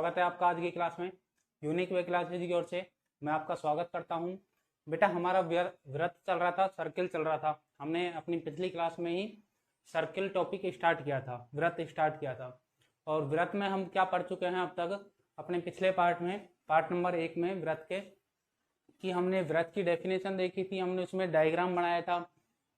स्वागत है आपका आज की क्लास में। यूनिक वे क्लासेज की ओर से मैं आपका स्वागत करता हूं। बेटा हमारा व्रत चल रहा था, सर्किल चल रहा था। हमने अपनी पिछली क्लास में ही सर्किल टॉपिक स्टार्ट किया था, व्रत स्टार्ट किया था। और व्रत में हम क्या पढ़ चुके हैं अब तक अपने पिछले पार्ट में, पार्ट नंबर 1 में व्रत के, कि हमने व्रत की डेफिनेशन देखी थी, हमने उसमें डायग्राम बनाया था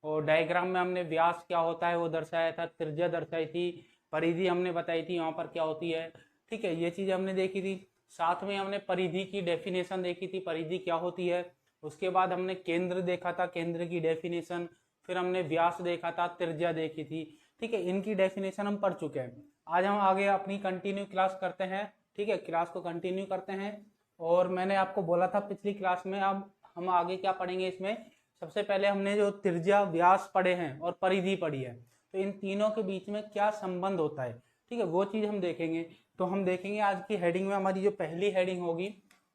और डायग्राम में हमने व्यास क्या होता है वो दर्शाया था, त्रिज्या दर्शाई थी, परिधि हमने बताई थी यहाँ पर क्या होती है। ठीक है, ये चीज़ हमने देखी थी। साथ में हमने परिधि की डेफिनेशन देखी थी, परिधि क्या होती है। उसके बाद हमने केंद्र देखा था, केंद्र की डेफिनेशन। फिर हमने व्यास देखा था, त्रिज्या देखी थी। ठीक है, इनकी डेफिनेशन हम पढ़ चुके हैं। आज हम आगे अपनी कंटिन्यू क्लास करते हैं। ठीक है, क्लास को कंटिन्यू करते हैं। और मैंने आपको बोला था पिछली क्लास में, अब हम आगे क्या पढ़ेंगे इसमें। सबसे पहले हमने जो त्रिज्या व्यास पढ़े हैं और परिधि पढ़ी है, तो इन तीनों के बीच में क्या संबंध होता है, ठीक है, वो चीज हम देखेंगे। तो हम देखेंगे आज की हेडिंग में, हमारी जो पहली हेडिंग होगी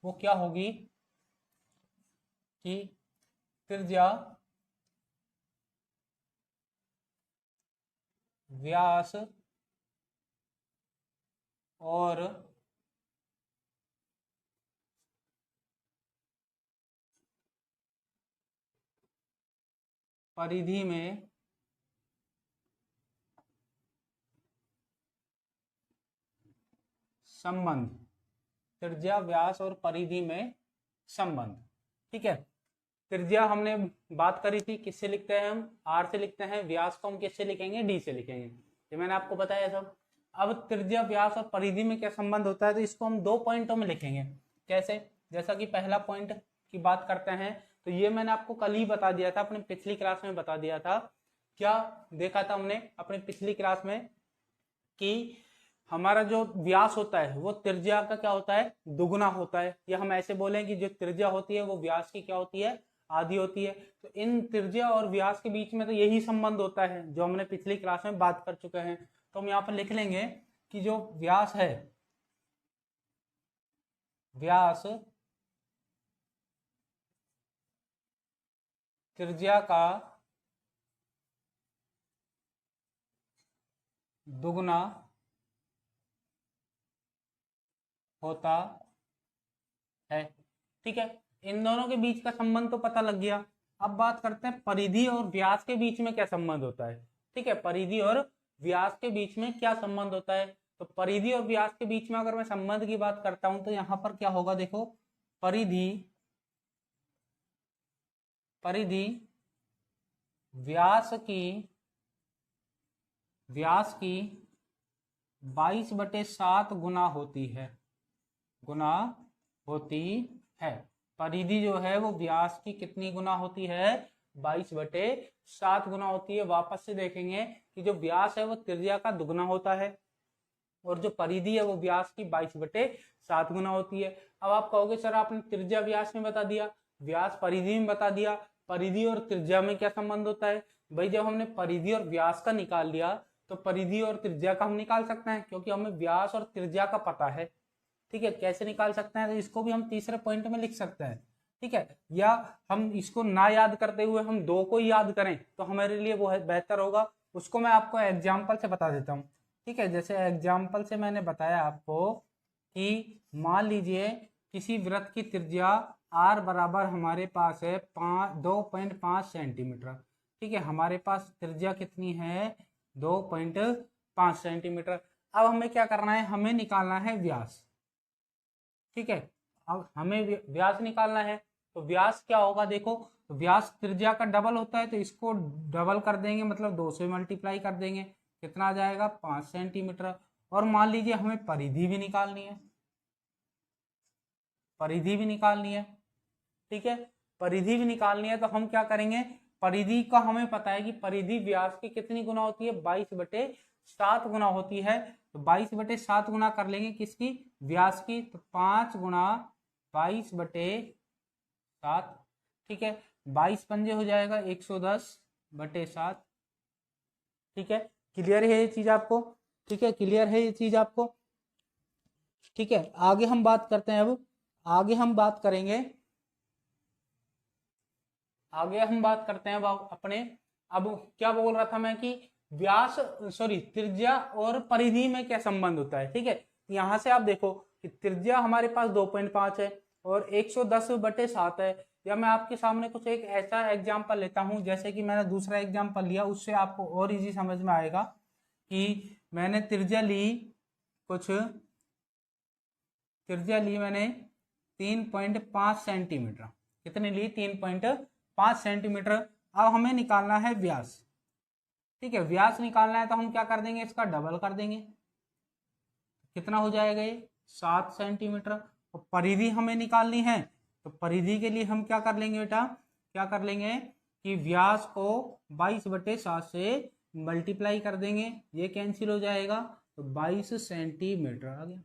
वो क्या होगी कि त्रिज्या व्यास और परिधि में संबंध। त्रिज्या व्यास और परिधि में संबंध। ठीक है, त्रिज्या हमने बात करी थी, किससे लिखते हैं हम, आर से लिखते हैं। व्यास को हम किससे लिखेंगे, डी से लिखेंगे। ये मैंने आपको बताया सब। अब त्रिज्या व्यास और परिधि में क्या संबंध होता है, तो इसको हम 2 पॉइंटों में लिखेंगे। कैसे, जैसा कि पहला पॉइंट की बात करते हैं, तो ये मैंने आपको कल ही बता दिया था, अपनी पिछली क्लास में बता दिया था। क्या देखा था हमने अपनी पिछली क्लास में कि हमारा जो व्यास होता है वो त्रिज्या का क्या होता है, दुगुना होता है। या हम ऐसे बोलें कि जो त्रिज्या होती है वो व्यास की क्या होती है, आधी होती है। तो इन त्रिज्या और व्यास के बीच में तो यही संबंध होता है जो हमने पिछली क्लास में बात कर चुके हैं। तो हम यहाँ पर लिख लेंगे कि जो व्यास है, व्यास त्रिज्या का दुगुना होता है। ठीक है, इन दोनों के बीच का संबंध तो पता लग गया। अब बात करते हैं परिधि और व्यास के बीच में क्या संबंध होता है। ठीक है, परिधि और व्यास के बीच में क्या संबंध होता है। तो परिधि और व्यास के बीच में अगर मैं संबंध की बात करता हूं तो यहां पर क्या होगा, देखो, परिधि परिधि व्यास की 22/7 गुना होती है, गुना होती है। परिधि जो है वो व्यास की कितनी गुना होती है, 22/7 गुना होती है। वापस से देखेंगे कि जो व्यास है वो त्रिज्या का दुगुना होता है और जो परिधि है वो व्यास की 22/7 गुना होती है। अब आप कहोगे सर आपने त्रिज्या व्यास में बता दिया, व्यास परिधि में बता दिया, परिधि और त्रिज्या में क्या संबंध होता है। भाई जब हमने परिधि और व्यास का निकाल लिया तो परिधि और त्रिज्या का हम निकाल सकते हैं, क्योंकि हमें व्यास और त्रिज्या का पता है। ठीक है, कैसे निकाल सकते हैं, तो इसको भी हम तीसरे पॉइंट में लिख सकते हैं। ठीक है, या हम इसको ना याद करते हुए हम 2 को ही याद करें तो हमारे लिए वो है बेहतर होगा। उसको मैं आपको एग्जाम्पल से बता देता हूँ। ठीक है, जैसे एग्जाम्पल से मैंने बताया आपको कि मान लीजिए किसी वृत्त की त्रिज्या आर बराबर हमारे पास है 2.5 सेंटीमीटर। ठीक है, हमारे पास त्रिज्या कितनी है, 2.5 सेंटीमीटर। अब हमें क्या करना है, हमें निकालना है व्यास। ठीक है, अब हमें व्यास निकालना है, तो व्यास क्या होगा, देखो, तो व्यास त्रिज्या का डबल होता है, तो इसको डबल कर देंगे, मतलब 2 से मल्टीप्लाई कर देंगे, कितना आ जाएगा, 5 सेंटीमीटर। और मान लीजिए हमें परिधि भी निकालनी है, परिधि भी निकालनी है। ठीक है, परिधि भी निकालनी है, तो हम क्या करेंगे, परिधि का हमें पता है कि परिधि व्यास की कितनी गुना होती है, 22/7 गुना होती है। तो 22/7 गुना कर लेंगे किसकी, व्यास की, तो 5 गुना 22/7। ठीक है, 22 पंजे हो जाएगा 110/7। ठीक है, क्लियर है ये चीज आपको, ठीक है, क्लियर है ये चीज आपको। ठीक है, आगे हम बात करते हैं, अब आगे हम बात करेंगे, आगे हम बात करते हैं अपने, अब क्या बोल रहा था मैं कि व्यास त्रिज्या और परिधि में क्या संबंध होता है। ठीक है, यहां से आप देखो कि त्रिज्या हमारे पास 2.5 है और 110/7 है। या मैं आपके सामने कुछ एक ऐसा एग्जाम्पल लेता हूं, जैसे कि मैंने दूसरा एग्जाम्पल लिया, उससे आपको और इजी समझ में आएगा कि मैंने त्रिज्या मैंने 3.5 सेंटीमीटर। कितनी ली? 3.5 सेंटीमीटर। अब हमें निकालना है व्यास। ठीक है, व्यास निकालना है तो हम क्या कर देंगे, इसका डबल कर देंगे। कितना हो जाएगा ये? 7 सेंटीमीटर। और परिधि हमें निकालनी है, तो परिधि के लिए हम क्या कर लेंगे बेटा, क्या कर लेंगे कि व्यास को 22/7 से मल्टीप्लाई कर देंगे, ये कैंसिल हो जाएगा, तो 22 सेंटीमीटर आ गया।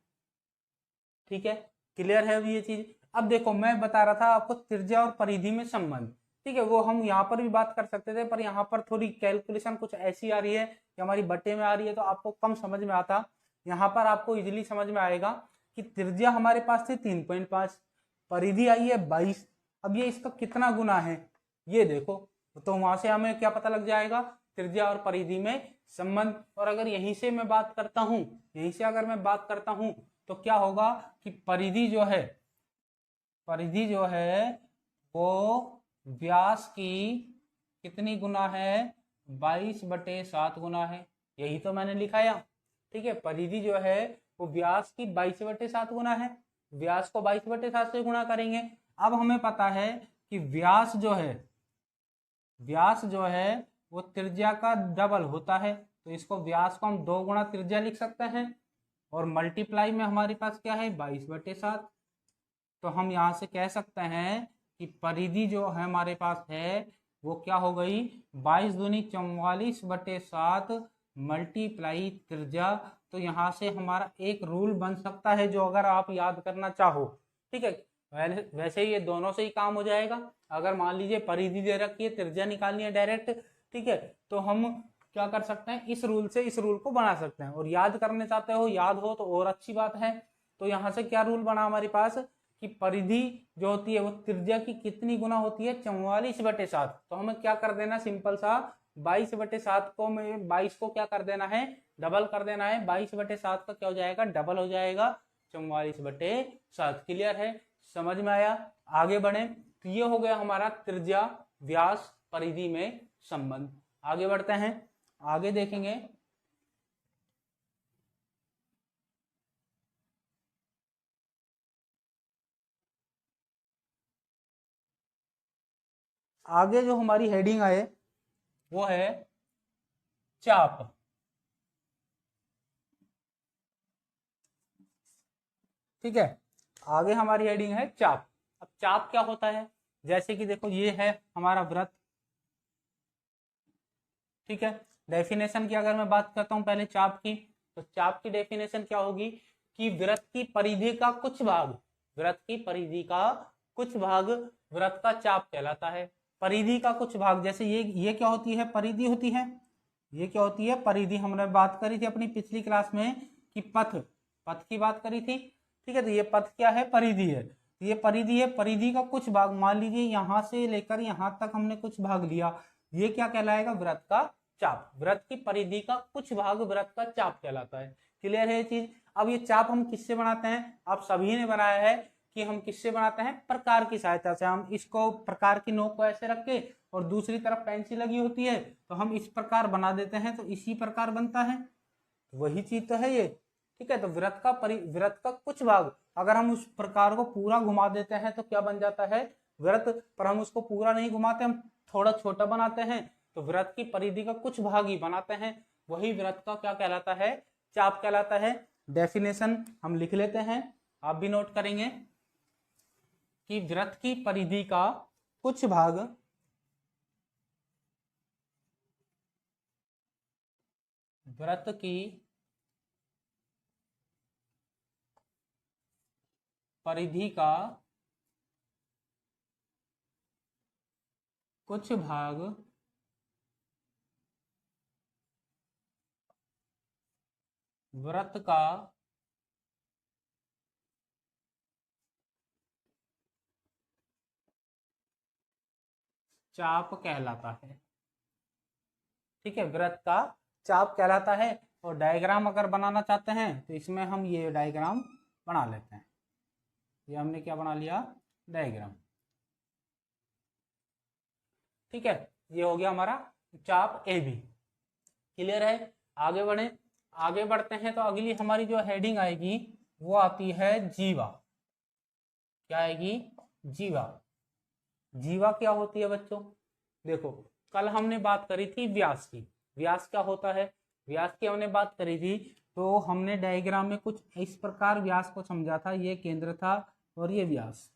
ठीक है, क्लियर है अभी ये चीज? अब देखो, मैं बता रहा था आपको त्रिज्या और परिधि में संबंध। ठीक है, वो हम यहाँ पर भी बात कर सकते थे, पर यहाँ पर थोड़ी कैलकुलेशन कुछ ऐसी आ रही है कि हमारी बट्टे में आ रही है, तो आपको कम समझ में आता। यहाँ पर आपको इजिली समझ में आएगा कि त्रिज्या हमारे पास थी 3.5, परिधि आई है 22। अब ये इसका कितना गुना है ये देखो, तो वहां से हमें क्या पता लग जाएगा, त्रिज्या और परिधि में संबंध। और अगर यहीं से मैं बात करता हूं, यहीं से अगर मैं बात करता हूं, तो क्या होगा कि परिधि जो है वो व्यास की कितनी गुना है? 22/7 गुना है। यही तो मैंने लिखाया। ठीक है, परिधि जो है वो व्यास की 22/7 गुना है। व्यास को 22/7 से गुणा करेंगे। अब हमें पता है कि व्यास जो है वो त्रिज्या का डबल होता है, तो इसको व्यास को हम 2 गुणा त्रिज्या लिख सकते हैं, और मल्टीप्लाई में हमारे पास क्या है? 22/7। तो हम यहाँ से कह सकते हैं कि परिधि जो है हमारे पास है वो क्या हो गई? 22 दूनी 44/7 मल्टीप्लाई त्रिज्या। तो यहाँ से हमारा एक रूल बन सकता है, जो अगर आप याद करना चाहो। ठीक है, वैसे ये दोनों से ही काम हो जाएगा। अगर मान लीजिए परिधि दे रखी है, त्रिज्या निकालनी है डायरेक्ट, ठीक है, तो हम क्या कर सकते हैं, इस रूल से इस रूल को बना सकते हैं। और याद करने चाहते हो, याद हो तो और अच्छी बात है। तो यहाँ से क्या रूल बना हमारे पास कि परिधि जो होती है वो त्रिज्या की कितनी गुना होती है? 44/7। तो हमें क्या कर देना, सिंपल सा 22/7 को में 22 को क्या कर देना है? डबल कर देना है। 22/7 का क्या हो जाएगा? डबल हो जाएगा, 44/7। क्लियर है? समझ में आया? आगे बढ़े। तो ये हो गया हमारा त्रिज्या व्यास परिधि में संबंध। आगे बढ़ते हैं, आगे देखेंगे। आगे जो हमारी हेडिंग है वो है चाप। ठीक है, आगे हमारी हेडिंग है चाप। अब चाप क्या होता है? जैसे कि देखो, ये है हमारा वृत्त। ठीक है, डेफिनेशन की अगर मैं बात करता हूं पहले चाप की, तो चाप की डेफिनेशन क्या होगी कि वृत्त की परिधि का कुछ भाग, वृत्त की परिधि का कुछ भाग वृत्त का चाप कहलाता है। परिधि का कुछ भाग, जैसे ये क्या होती है? परिधि होती है। ये क्या होती है? परिधि। हमने बात करी थी अपनी पिछली क्लास में कि पथ की बात करी थी। ठीक है, तो ये पथ क्या है? परिधि है। ये परिधि है, परिधि का कुछ भाग, मान लीजिए यहां से लेकर यहां तक हमने कुछ भाग लिया, ये क्या कहलाएगा? वृत्त का चाप। वृत्त की परिधि का कुछ भाग वृत्त का चाप कहलाता है। क्लियर है ये चीज? अब ये चाप हम किससे बनाते हैं? आप सभी ने बनाया है कि हम किससे बनाते हैं? प्रकार की सहायता से। हम इसको प्रकार की नोक को ऐसे रख के और दूसरी तरफ पेंसिल लगी होती है, तो हम इस प्रकार बना देते हैं, तो इसी प्रकार बनता है। वही चीज तो है ये। ठीक है, तो वृत्त का कुछ भाग, अगर हम उस प्रकार को पूरा घुमा देते हैं तो क्या बन जाता है? वृत्त। पर हम उसको पूरा नहीं घुमाते, हम थोड़ा छोटा बनाते हैं, तो वृत्त की परिधि का कुछ भाग ही बनाते हैं। वही वृत्त का क्या कहलाता है? चाप कहलाता है। डेफिनेशन हम लिख लेते हैं, आप भी नोट करेंगे कि वृत्त की परिधि का कुछ भाग वृत्त की परिधि का कुछ भाग वृत्त का चाप कहलाता है। ठीक है, वृत्त का चाप कहलाता है। और डायग्राम अगर बनाना चाहते हैं तो इसमें हम ये डायग्राम बना लेते हैं। ये हमने क्या बना लिया, डायग्राम। ठीक है, ये हो गया हमारा चाप ए बी। क्लियर है, आगे बढ़े। आगे बढ़ते हैं तो अगली हमारी जो हेडिंग आएगी वो आती है जीवा। क्या आएगी, जीवा। जीवा क्या होती है बच्चों, देखो कल हमने बात करी थी व्यास की। व्यास क्या होता है, व्यास की हमने बात करी थी, तो हमने डायग्राम में कुछ इस प्रकार व्यास को समझा था। ये केंद्र था और ये व्यास।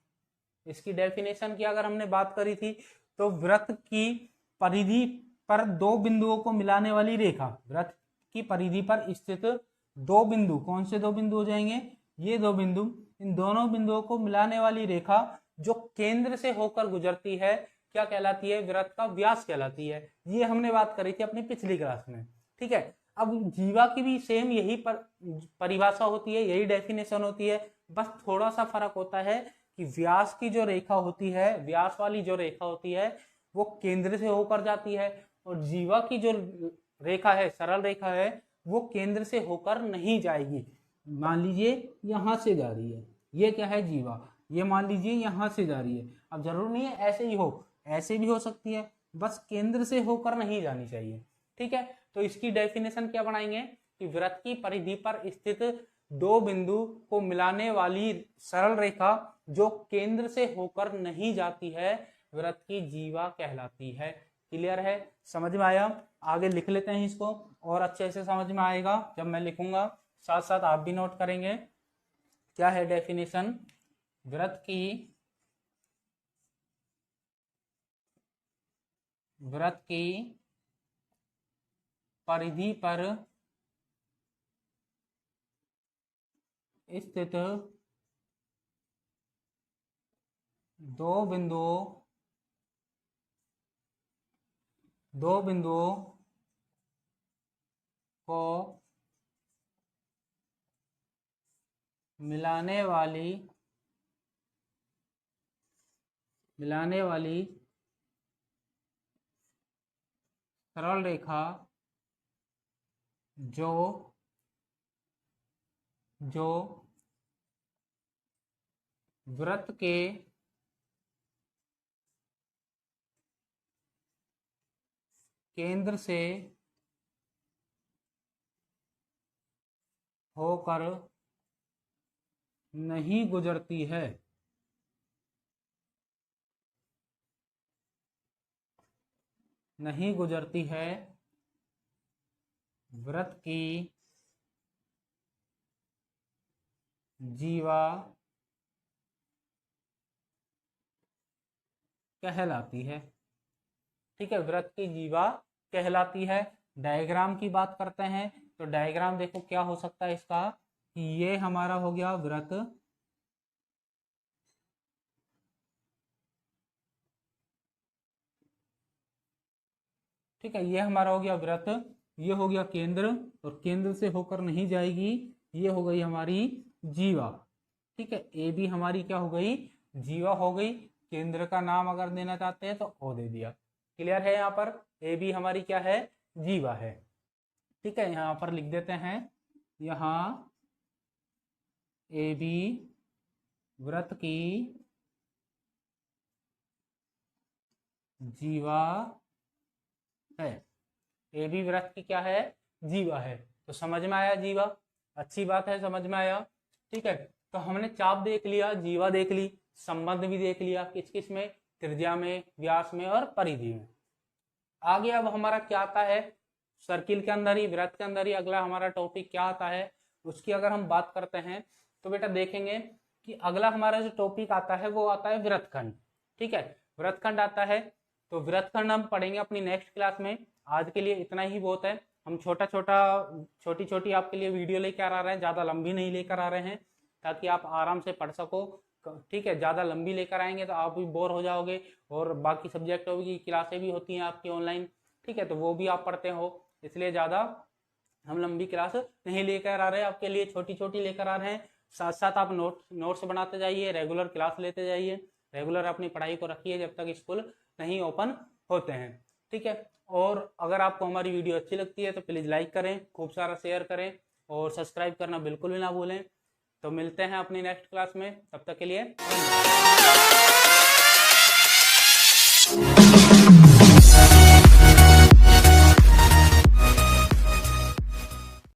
इसकी डेफिनेशन की अगर हमने बात करी थी तो वृत्त की परिधि पर दो बिंदुओं को मिलाने वाली रेखा, वृत्त की परिधि पर स्थित दो बिंदु, कौन से दो बिंदु हो जाएंगे, ये दो बिंदु, इन दोनों बिंदुओं को मिलाने वाली रेखा जो केंद्र से होकर गुजरती है क्या कहलाती है, वृत्त का व्यास कहलाती है। ये हमने बात करी थी अपनी पिछली क्लास में। ठीक है, अब जीवा की भी सेम यही परिभाषा होती है, यही डेफिनेशन होती है, बस थोड़ा सा फर्क होता है कि व्यास की जो रेखा होती है, व्यास वाली जो रेखा होती है वो केंद्र से होकर जाती है, और जीवा की जो रेखा है, सरल रेखा है, वो केंद्र से होकर नहीं जाएगी। मान लीजिए यहां से जा रही है, ये क्या है, जीवा। ये मान लीजिए यहां से जा रही है, अब जरूर नहीं है ऐसे ही हो, ऐसे भी हो सकती है, बस केंद्र से होकर नहीं जानी चाहिए। ठीक है, तो इसकी डेफिनेशन क्या बनाएंगे कि वृत्त की परिधि पर स्थित दो बिंदु को मिलाने वाली सरल रेखा जो केंद्र से होकर नहीं जाती है, वृत्त की जीवा कहलाती है। क्लियर है, समझ में आया। आगे लिख लेते हैं इसको, और अच्छे से समझ में आएगा जब मैं लिखूंगा, साथ साथ आप भी नोट करेंगे। क्या है डेफिनेशन, वृत्त की परिधि पर स्थित दो बिंदुओं को मिलाने वाली सरल रेखा जो वृत्त के केंद्र से होकर नहीं गुजरती है, वृत्त की जीवा कहलाती है। ठीक है, वृत्त की जीवा कहलाती है। डायग्राम की बात करते हैं तो डायग्राम देखो क्या हो सकता है इसका, कि ये हमारा हो गया वृत्त, ठीक है, ये हमारा हो गया वृत्त, ये हो गया केंद्र, और केंद्र से होकर नहीं जाएगी, ये हो गई हमारी जीवा। ठीक है, ए बी हमारी क्या हो गई, जीवा हो गई। केंद्र का नाम अगर देना चाहते हैं तो ओ दे दिया। क्लियर है, यहाँ पर ए बी हमारी क्या है, जीवा है। ठीक है, यहाँ पर लिख देते हैं, यहाँ ए बी वृत्त की जीवा है। ए बी वृत्त की क्या है, जीवा है। तो समझ में आया जीवा, अच्छी बात है, समझ में आया। ठीक है, तो हमने चाप देख लिया, जीवा देख ली, संबंध भी देख लिया, किस किस में, त्रिज्या में, व्यास में और परिधि में। आगे अब हमारा क्या आता है, सर्किल के अंदर ही, वृत्त के अंदर ही अगला हमारा टॉपिक क्या आता है, उसकी अगर हम बात करते हैं तो बेटा देखेंगे कि अगला हमारा जो टॉपिक आता है वो आता है वृत्तखंड। ठीक है, वृत्तखंड आता है, तो वृत्तखंड हम पढ़ेंगे अपनी नेक्स्ट क्लास में। आज के लिए इतना ही बहुत है। हम छोटी छोटी आपके लिए वीडियो लेकर आ रहे हैं, ज्यादा लंबी नहीं लेकर आ रहे हैं, ताकि आप आराम से पढ़ सको। ठीक है, ज्यादा लंबी लेकर आएंगे तो आप भी बोर हो जाओगे, और बाकी सब्जेक्टों की क्लासें भी होती हैं आपकी ऑनलाइन, ठीक है, तो वो भी आप पढ़ते हो, इसलिए ज्यादा हम लंबी क्लास नहीं लेकर आ रहे हैं, आपके लिए छोटी छोटी लेकर आ रहे हैं। साथ साथ आप नोट्स बनाते जाइए, रेगुलर क्लास लेते जाइए, रेगुलर अपनी पढ़ाई को रखिए जब तक स्कूल नहीं ओपन होते हैं। ठीक है, और अगर आपको हमारी वीडियो अच्छी लगती है तो प्लीज़ लाइक करें, खूब सारा शेयर करें, और सब्सक्राइब करना बिल्कुल भी ना भूलें। तो मिलते हैं अपनी नेक्स्ट क्लास में, तब तक के लिए।